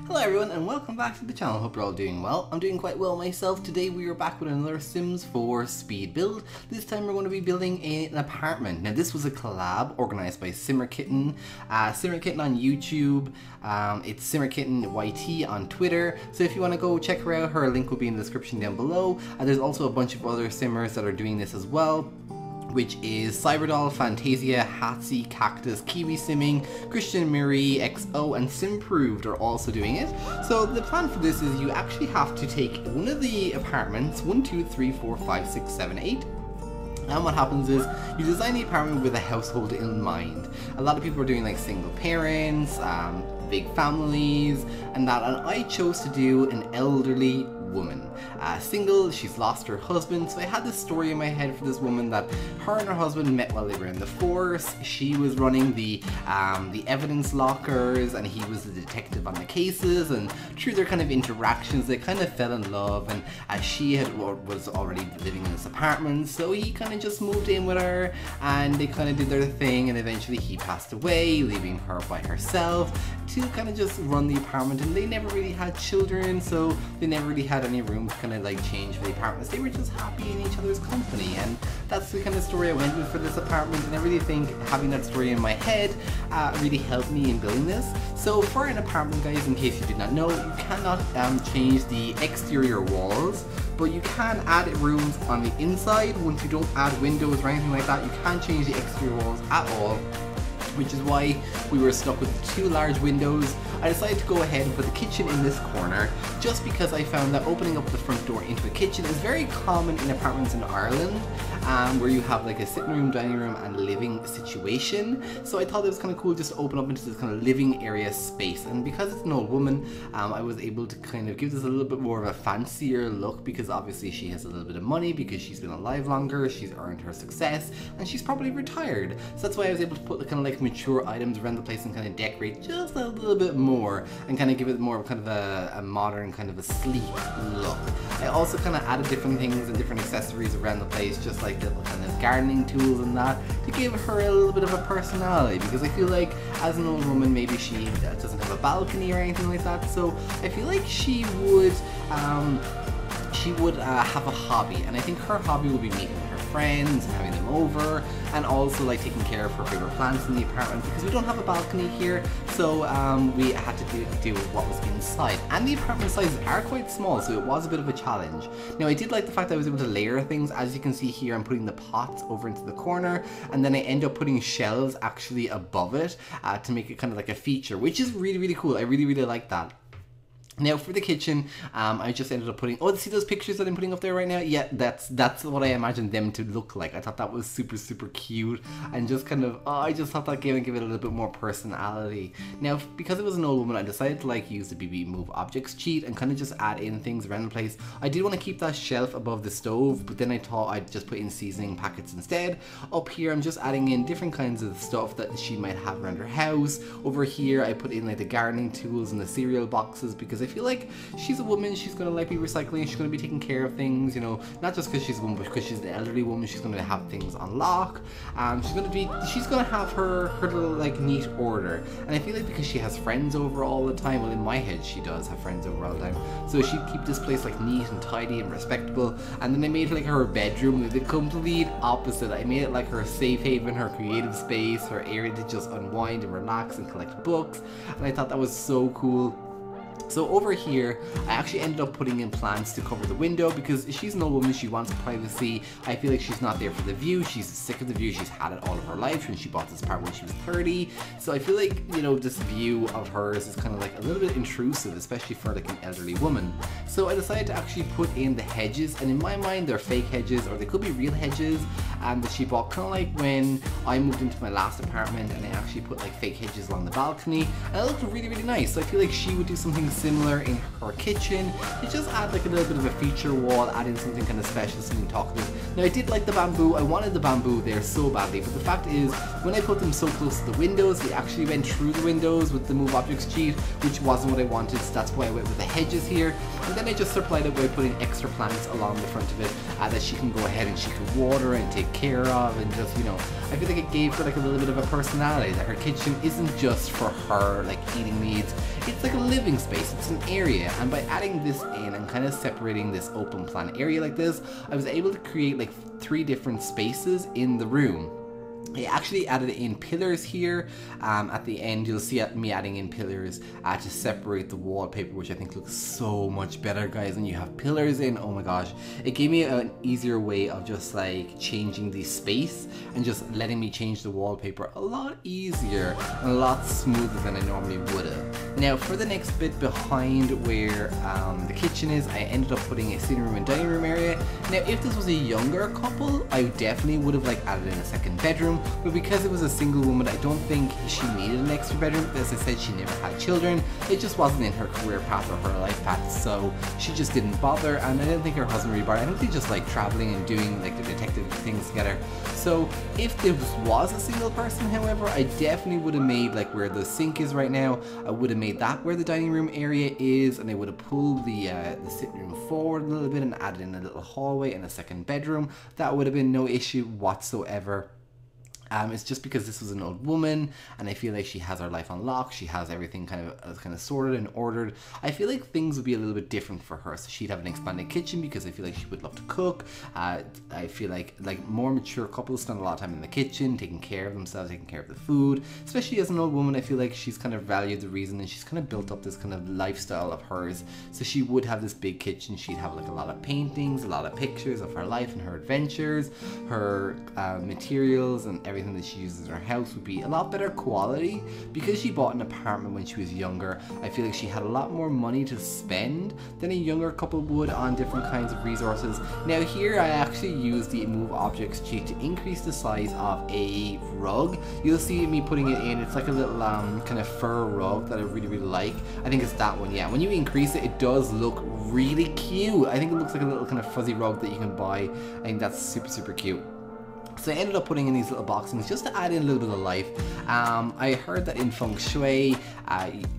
Hello everyone and welcome back to the channel. Hope you're all doing well. I'm doing quite well myself. Today we are back with another Sims 4 speed build. This time we're going to be building an apartment. Now this was a collab organised by SimmerKitten. SimmerKitten on YouTube. It's SimmerKitten YT on Twitter. So if you want to go check her out, her link will be in the description down below. There's also a bunch of other Simmers that are doing this as well, which is Cyberdoll, Fantayzia, Hatsy, Kactus, Kiwisimming, KrystinMyrieXo, and Simproved are also doing it. So the plan for this is you actually have to take one of the apartments, 1, 2, 3, 4, 5, 6, 7, 8. And what happens is you design the apartment with a household in mind. A lot of people are doing like single parents, big families, and that. And I chose to do an elderly woman. Single, she's lost her husband, so I had this story in my head for this woman that her and her husband met while they were in the force. She was running the evidence lockers and he was the detective on the cases, and through their kind of interactions they kind of fell in love, and she was already living in this apartment, so he kind of just moved in with her and they kind of did their thing, and eventually he passed away, leaving her by herself to kind of just run the apartment. And they never really had children, so they never really had any room to kind of like change for the apartments. They were just happy in each other's company, and that's the kind of story I went with for this apartment. And I really think having that story in my head really helped me in building this. So for an apartment, guys, in case you did not know, you cannot change the exterior walls, but you can add rooms on the inside. Once you don't add windows or anything like that, you can't change the exterior walls at all, which is why we were stuck with 2 large windows. I decided to go ahead and put the kitchen in this corner just because I found that opening up the front door into a kitchen is very common in apartments in Ireland, where you have like a sitting room, dining room and living situation. So I thought it was kind of cool just to open up into this kind of living area space, and because it's an old woman, I was able to kind of give this a little bit more of a fancier look, because obviously she has a little bit of money because she's been alive longer, she's earned her success, and she's probably retired. So that's why I was able to put the kind of like mature items around the place and kind of decorate just a little bit more and kind of give it more of kind of a modern, kind of a sleek look. I also kind of added different things and different accessories around the place, just like little kind of gardening tools and that, to give her a little bit of a personality, because I feel like as an old woman maybe she doesn't have a balcony or anything like that, so I feel like she would have a hobby, and I think her hobby will be meeting her friends and having them over, and also like taking care of her favorite plants in the apartment, because we don't have a balcony here, so we had to do what was inside. And the apartment sizes are quite small, so it was a bit of a challenge. Now I did like the fact that I was able to layer things. As you can see here, I'm putting the pots over into the corner, and then I end up putting shelves actually above it to make it kind of like a feature, which is really, really cool. I really, really like that. Now for the kitchen, I just ended up putting, oh, see those pictures that I'm putting up there right now? Yeah, that's what I imagined them to look like. I thought that was super, super cute, and just kind of, oh, I just thought that give it a little bit more personality. Now, because it was an old woman, I decided to like use the BB Move Objects cheat and kind of just add in things around the place. I did want to keep that shelf above the stove, but then I thought I'd just put in seasoning packets instead. Up here, I'm just adding in different kinds of stuff that she might have around her house. Over here, I put in like the gardening tools and the cereal boxes, because I feel like she's a woman, she's gonna like be recycling, she's gonna be taking care of things, you know, not just because she's a woman, but because she's an elderly woman, she's gonna have things on lock. She's gonna have her little like neat order, and I feel like because she has friends over all the time, well, in my head she does have friends over all the time, so she'd keep this place like neat and tidy and respectable. And then I made like her bedroom the complete opposite. I made it like her safe haven, her creative space, her area to just unwind and relax and collect books, and I thought that was so cool. So over here, I actually ended up putting in plants to cover the window, because she's an old woman, she wants privacy. I feel like she's not there for the view, she's sick of the view, she's had it all of her life when she bought this part when she was 30. So I feel like, you know, this view of hers is kind of like a little bit intrusive, especially for like an elderly woman. So I decided to actually put in the hedges, and in my mind they're fake hedges, or they could be real hedges, that she bought kind of like when I moved into my last apartment, and I actually put like fake hedges along the balcony, and it looked really, really nice. So I feel like she would do something similar in her kitchen. You just add like a little bit of a feature wall, add in something kind of special, something talkative. Now I did like the bamboo, I wanted the bamboo there so badly, but the fact is when I put them so close to the windows, they actually went through the windows with the Move Objects cheat, which wasn't what I wanted, so that's why I went with the hedges here. And then I just supplied it by putting extra plants along the front of it that she can go ahead and she can water and take care of, and just, you know, I feel like it gave her like a little bit of a personality, that her kitchen isn't just for her like eating needs, it's like a living space. space, it's an area, and by adding this in and kind of separating this open plan area like this, I was able to create like 3 different spaces in the room. I actually added in pillars here. At the end you'll see me adding in pillars to separate the wallpaper, which I think looks so much better, guys, when you have pillars in. Oh my gosh, it gave me an easier way of just like changing the space and just letting me change the wallpaper a lot easier and a lot smoother than I normally would have. Now for the next bit behind where the kitchen is, I ended up putting a sitting room and dining room area. Now if this was a younger couple, I definitely would have like added in a second bedroom, but because it was a single woman, I don't think she needed an extra bedroom. As I said, she never had children. It just wasn't in her career path or her life path, so she just didn't bother, and I didn't think her husband really bothered. I think they just like traveling and doing like the detective things together. So if this was a single person, however, I definitely would have made like where the sink is right now, I would have made that where the dining room area is, and I would have pulled the sitting room forward a little bit and added in a little hallway and a second bedroom. That would have been no issue whatsoever. It's just because this was an old woman, and I feel like she has her life on lock. She has everything kind of sorted and ordered. I feel like things would be a little bit different for her. So she'd have an expanded kitchen because I feel like she would love to cook. I feel like more mature couples spend a lot of time in the kitchen, taking care of themselves, taking care of the food. Especially as an old woman, I feel like she's kind of valued the reason, and she's kind of built up this kind of lifestyle of hers. So she would have this big kitchen. She'd have like a lot of paintings, a lot of pictures of her life and her adventures, her materials and everything that she uses in her house would be a lot better quality. Because she bought an apartment when she was younger, I feel like she had a lot more money to spend than a younger couple would on different kinds of resources. Now here I actually used the move objects cheat to increase the size of a rug. You'll see me putting it in. It's like a little kind of fur rug that I really like. I think it's that one. Yeah, when you increase it, it does look really cute. I think it looks like a little kind of fuzzy rug that you can buy. I think that's super cute. So I ended up putting in these little boxings just to add in a little bit of life. I heard that in feng shui,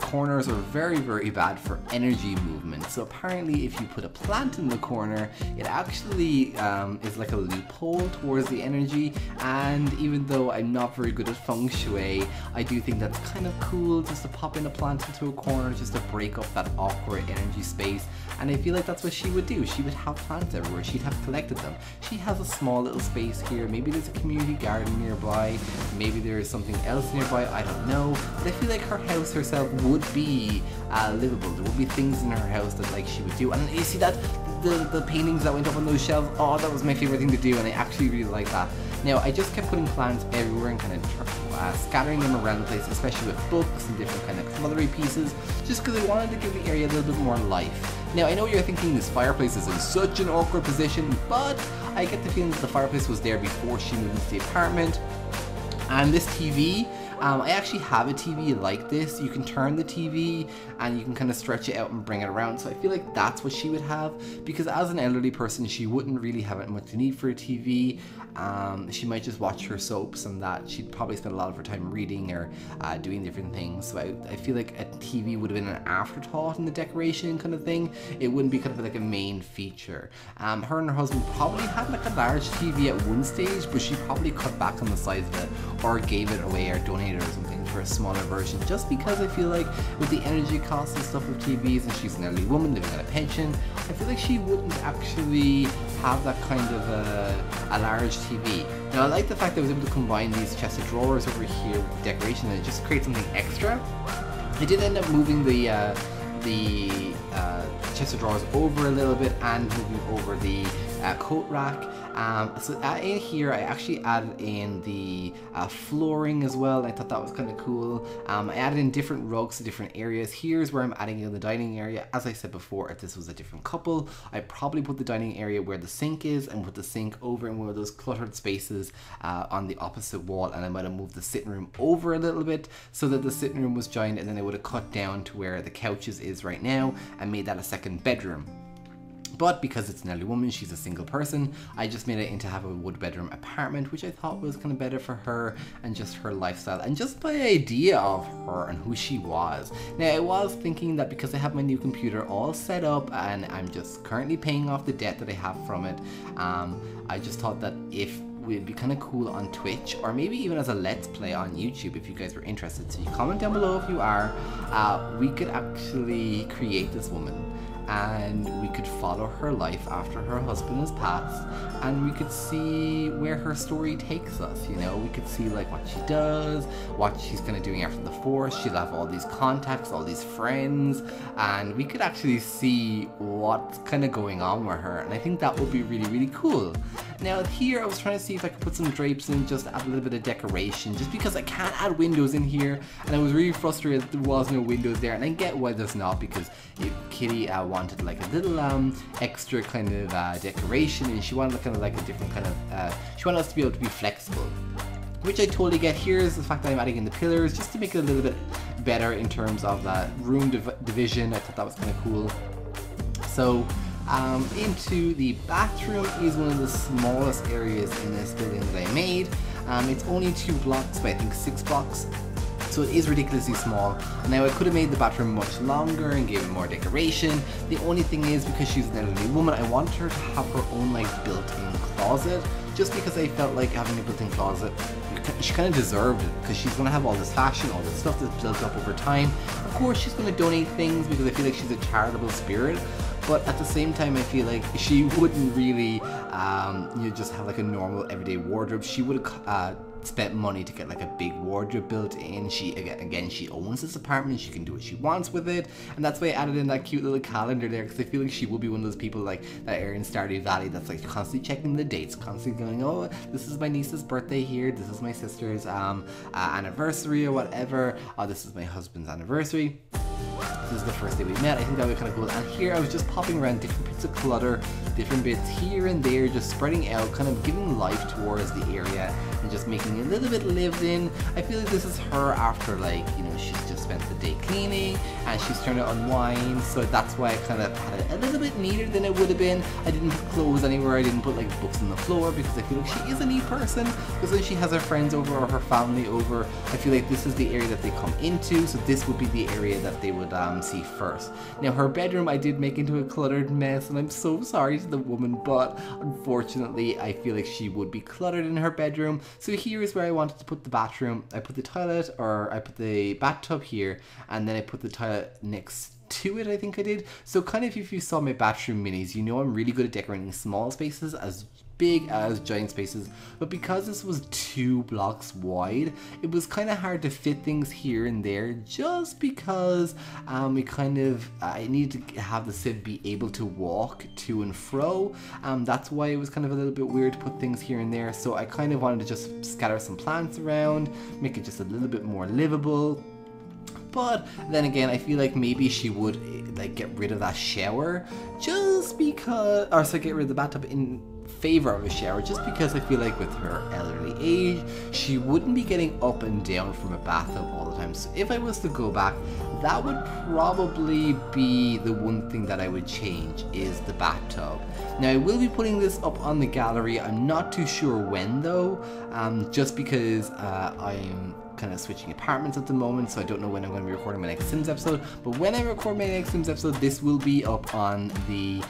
corners are very bad for energy movement. So apparently if you put a plant in the corner, it actually is like a loophole towards the energy. And even though I'm not very good at feng shui, I do think that's kind of cool just to pop in a plant into a corner just to break up that awkward energy space. And I feel like that's what she would do. She would have plants everywhere. She'd have collected them. She has a small little space here. Maybe there's a community garden nearby. Maybe there is something else nearby. I don't know. But I feel like her house herself would be livable. There would be things in her house that like she would do. And you see that the paintings that went up on those shelves. Oh, that was my favorite thing to do, and I actually really like that. Now I just kept putting plants everywhere and kind of scattering them around the place, especially with books and different kind of cutlery pieces, just because I wanted to give the area a little bit more life. Now I know you're thinking this fireplace is in such an awkward position, but I get the feeling that the fireplace was there before she moved into the apartment. And this TV, I actually have a TV like this. You can turn the TV and you can kind of stretch it out and bring it around. So I feel like that's what she would have, because as an elderly person, she wouldn't really have much need for a TV. She might just watch her soaps and that. She'd probably spend a lot of her time reading or doing different things. So I feel like a TV would have been an afterthought in the decoration kind of thing. It wouldn't be kind of like a main feature. Her and her husband probably had like a large TV at one stage, but she probably cut back on the size of it or gave it away or donated or something for a smaller version, just because I feel like with the energy costs and stuff of TVs, and she's an elderly woman living on a pension, I feel like she wouldn't actually have that kind of a large TV. Now I like the fact that I was able to combine these chest of drawers over here with the decoration and just create something extra. I did end up moving the chest of drawers over a little bit and moving over the coat rack. So in here I actually added in the flooring as well. I thought that was kind of cool. I added in different rugs to different areas. Here's where I'm adding in the dining area. As I said before, if this was a different couple, I probably put the dining area where the sink is and put the sink over in one of those cluttered spaces on the opposite wall, and I might have moved the sitting room over a little bit so that the sitting room was joined, and then I would have cut down to where the couches is right now and made that a second bedroom. But because it's an elderly woman, she's a single person, I just made it into have a wood bedroom apartment, which I thought was kind of better for her and just her lifestyle and just the idea of her and who she was. Now I was thinking that because I have my new computer all set up and I'm just currently paying off the debt that I have from it, I just thought that if would be kind of cool on Twitch, or maybe even as a Let's Play on YouTube if you guys were interested. So you comment down below if you are. We could actually create this woman, and we could follow her life after her husband has passed, and we could see where her story takes us, you know. We could see like what she does, what she's kind of doing after the force. She'll have all these contacts, all these friends, and we could actually see what's kind of going on with her, and I think that would be really, really cool. Now here I was trying to see if I could put some drapes in, just add a little bit of decoration, just because I can't add windows in here, and I was really frustrated that there was no windows there, and I get why there's not, because Kitty wanted like a little extra kind of decoration, and she wanted kind of like a different kind of, she wanted us to be able to be flexible, which I totally get. Here's the fact that I'm adding in the pillars just to make it a little bit better in terms of that room division. I thought that was kind of cool. So into the bathroom is one of the smallest areas in this building that I made. It's only 2 blocks, but I think 6 blocks. So it is ridiculously small. Now I could have made the bathroom much longer and gave it more decoration. The only thing is, because she's an elderly woman, I wanted her to have her own like built-in closet, just because I felt like having a built-in closet, she kind of deserved it, because she's going to have all this fashion, all this stuff that's built up over time. Of course she's going to donate things, because I feel like she's a charitable spirit, but at the same time I feel like she wouldn't really just have like a normal everyday wardrobe. She would have spent money to get like a big wardrobe built in. She again she owns this apartment, she can do what she wants with it, and that's why I added in that cute little calendar there, because I feel like she will be one of those people like that are in Stardew Valley that's like constantly checking the dates, constantly going, oh, this is my niece's birthday here, this is my sister's anniversary or whatever, oh, this is my husband's anniversary, this is the first day we met. I think that would be kind of cool. And here I was just popping around different bits of clutter, different bits here and there, just spreading out, kind of giving life towards the area and just making it a little bit lived in. I feel like this is her after, like, you know, she's just spent the day cleaning and she's trying to unwind, so that's why I kind of had it a little bit neater than it would have been. I didn't put clothes anywhere, I didn't put like books on the floor, because I feel like she is a neat person, because when she has her friends over or her family over, I feel like this is the area that they come into, so this would be the area that they would see first. Now her bedroom I did make into a cluttered mess, and I'm so sorry to the woman, but unfortunately I feel like she would be cluttered in her bedroom. So here is where I wanted to put the bathroom. I put the toilet, or I put the bathtub here, and then I put the toilet next to it, I think I did. So kind of, if you saw my bathroom minis, you know I'm really good at decorating small spaces as big as giant spaces, but because this was 2 blocks wide, it was kind of hard to fit things here and there, just because we kind of I needed to have the Civ be able to walk to and fro. That's why it was kind of a little bit weird to put things here and there, so I kind of wanted to just scatter some plants around, make it just a little bit more livable. But then again, I feel like maybe she would like get rid of that shower, just because, or so get rid of the bathtub in favor of a shower, just because I feel like with her elderly age, she wouldn't be getting up and down from a bathtub all the time. So if I was to go back, that would probably be the one thing that I would change, is the bathtub. Now I will be putting this up on the gallery, I'm not too sure when though, just because I'm kind of switching apartments at the moment, so I don't know when I'm going to be recording my next Sims episode, but when I record my next Sims episode, this will be up on the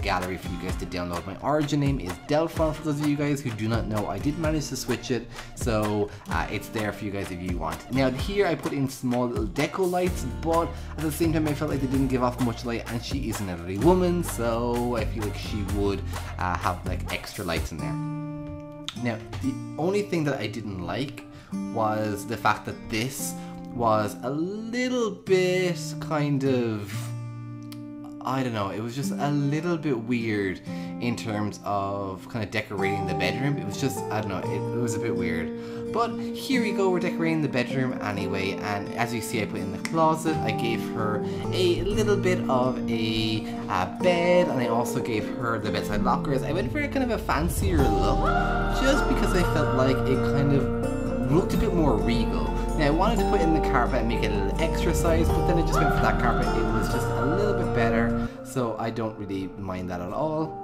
gallery for you guys to download. My origin name is Delphron, for those of you guys who do not know. I did manage to switch it, so it's there for you guys if you want. Now here I put in small little deco lights, but at the same time I felt like they didn't give off much light, and she is an elderly woman, so I feel like she would have like extra lights in there. Now the only thing that I didn't like was the fact that this was a little bit kind of, I don't know, it was just a little bit weird in terms of kind of decorating the bedroom. It was just, I don't know, it was a bit weird. But here we go, we're decorating the bedroom anyway, and as you see I put in the closet, I gave her a little bit of a bed, and I also gave her the bedside lockers. I went for kind of a fancier look, just because I felt like it kind of looked a bit more regal. Now I wanted to put in the carpet and make it a little extra size, but then I just went for that carpet. It was just a little bit better, so I don't really mind that at all.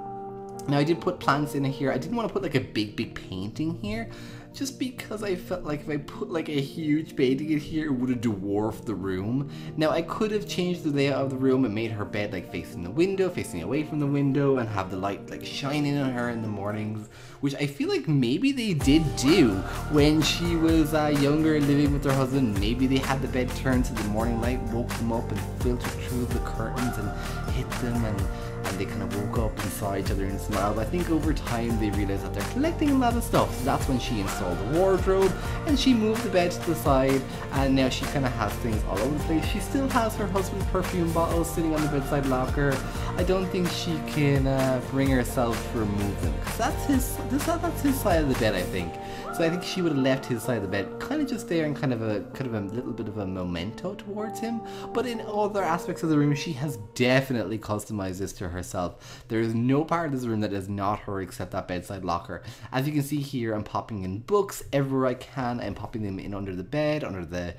Now I did put plants in here. I didn't want to put like a big painting here, just because I felt like if I put like a huge painting in here, it would have dwarfed the room. Now I could have changed the layout of the room and made her bed like facing the window, facing away from the window, and have the light like shining on her in the mornings, which I feel like maybe they did do when she was younger, living with her husband. Maybe they had the bed turned so the morning light woke them up and filtered through the curtains and hit them, and they kind of woke up and saw each other and smiled. But I think over time they realized that they're collecting a lot of stuff, so that's when she installed the wardrobe and she moved the bed to the side, and now she kind of has things all over the place. She still has her husband's perfume bottles sitting on the bedside locker. I don't think she can bring herself to remove them, because that's his side of the bed, I think. So I think she would have left his side of the bed kind of just there and kind of a little bit of a memento towards him. But in other aspects of the room, she has definitely customized this to herself. There is no part of this room that is not her except that bedside locker. As you can see here, I'm popping in books everywhere I can. I'm popping them in under the bed, under the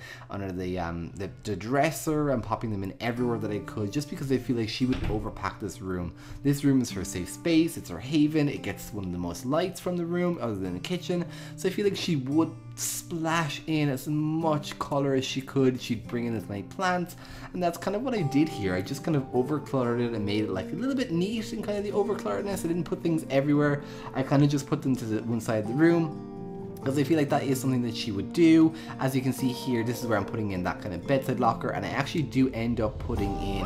dresser. I'm popping them in everywhere that I could, just because I feel like she would overpack this room. This room is her safe space. It's her haven. It gets one of the most lights from the room, other than the kitchen. So I feel like she would splash in as much color as she could. She'd bring in as many plants, and that's kind of what I did here. I just kind of over cluttered it and made it like a little bit neat and kind of the over clutteredness. I didn't put things everywhere. I kind of just put them to the one side of the room, because I feel like that is something that she would do. As you can see here, this is where I'm putting in that kind of bedside locker, and I actually do end up putting in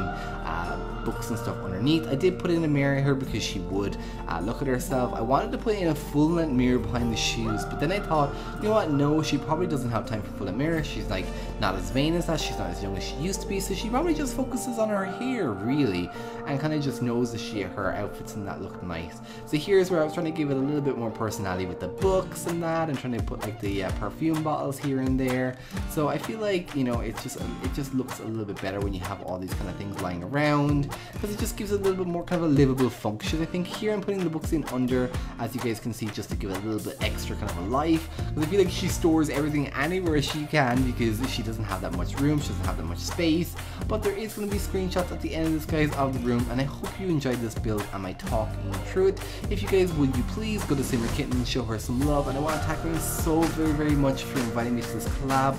books and stuff underneath. I did put in a mirror here because she would look at herself. I wanted to put in a full-length mirror behind the shoes, but then I thought, you know what, no, she probably doesn't have time for full-length mirror. She's like not as vain as that, she's not as young as she used to be, so she probably just focuses on her hair really, and kind of just knows that her outfits and that look nice. So here's where I was trying to give it a little bit more personality with the books and that, and trying to put like the perfume bottles here and there. So I feel like, you know, it just looks a little bit better when you have all these kind of things lying around, because it just gives it a little bit more kind of a livable function. I think here I'm putting the books in under, as you guys can see, just to give it a little bit extra kind of a life, because I feel like she stores everything anywhere she can, because she doesn't have that much room, she doesn't have that much space. But there is going to be screenshots at the end of this, guys, of the room, and I hope you enjoyed this build and my talking through it. If you guys would, you please go to SimmerKitten and show her some love, and I want to thank her so very much for inviting me to this collab.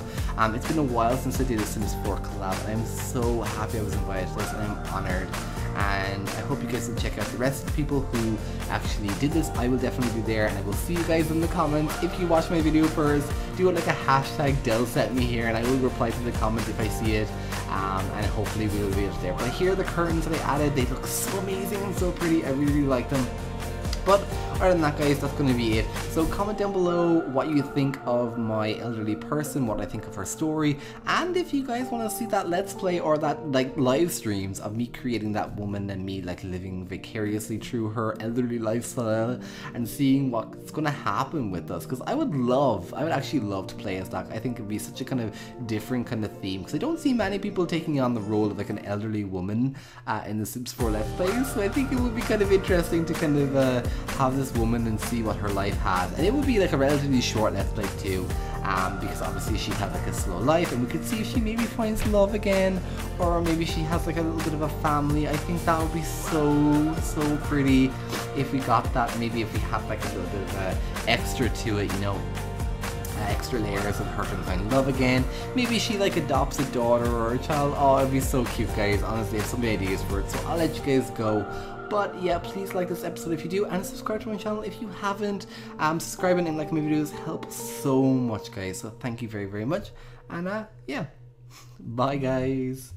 It's been a while since I did a Sims 4 collab, and I'm so happy I was invited to this, and I'm honored. And I hope you guys will check out the rest of the people who actually did this. I will definitely be there, and I will see you guys in the comments. If you watch my video first, do it like a hashtag Del set me here, and I will reply to the comment if I see it, and hopefully we will be able to there. But here are the curtains that I added. They look so amazing and so pretty. I really like them. But other than that, guys, that's going to be it. So comment down below what you think of my elderly person, what I think of her story, and if you guys want to see that let's play or that like live streams of me creating that woman and me like living vicariously through her elderly lifestyle and seeing what's going to happen with us, because I would actually love to play as that. I think it would be such a kind of different kind of theme, because I don't see many people taking on the role of like an elderly woman in the Sims 4 Let's Plays, so I think it would be kind of interesting to kind of have this woman and see what her life has. And it would be like a relatively short Let's Play too, because obviously she'd have like a slow life, and we could see if she maybe finds love again, or maybe she has like a little bit of a family. I think that would be so pretty if we got that. Maybe if we had like a little bit of a extra to it, you know, extra layers of her to find love again. Maybe she like adopts a daughter or a child. Oh, it'd be so cute, guys. Honestly, I have so many ideas for it, so I'll let you guys go. But yeah, please like this episode if you do, and subscribe to my channel if you haven't. Subscribing and liking my videos help so much, guys, so thank you very much. And yeah, bye guys.